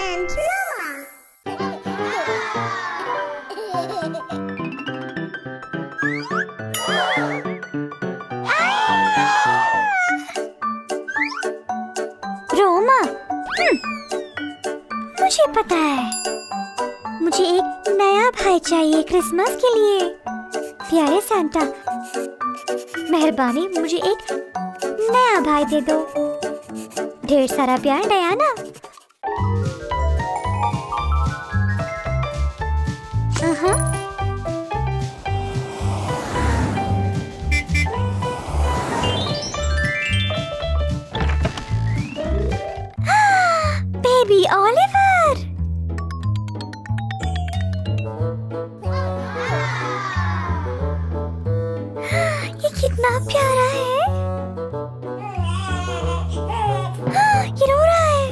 and Roma. Roma, मुझे पता है, मुझे एक नया भाई चाहिए क्रिसमस के लिए। प्यारे सांता, मेहरबानी मुझे एक नया भाई दे दो। ढेर सारा प्यार डियाना। बेबी ओलिवर, ये कितना प्यारा है। ये रो रहा है।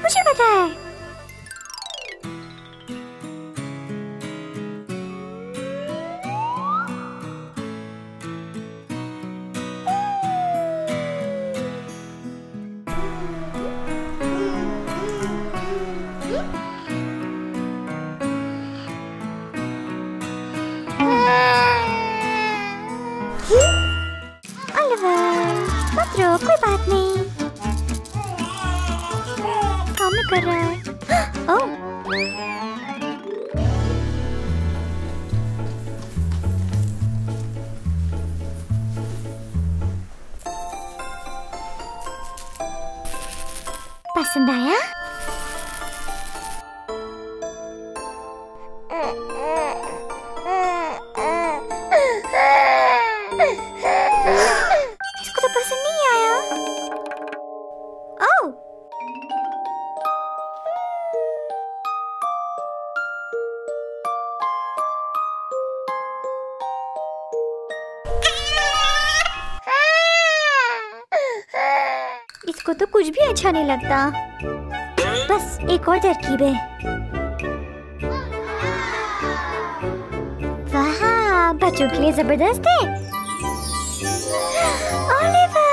मुझे पता है। ओलिवर, मत रो, कोई बात नहीं। काम नहीं कर रहा है। ओह, पसंद आया? इसको तो पसंद नहीं आया। ओह, इसको तो कुछ भी अच्छा नहीं लगता। बस एक और तरकीब है। वाह, बच्चों के लिए जबरदस्त है। ओलिवर,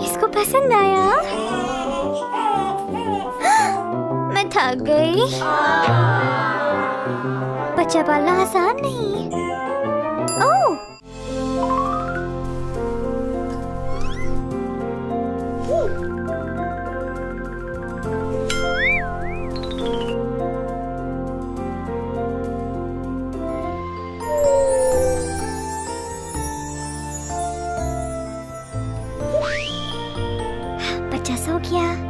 इसको पसंद आया? मैं थक गई। बच्चा पालना आसान नहीं। ओह, बच्चा सो गया।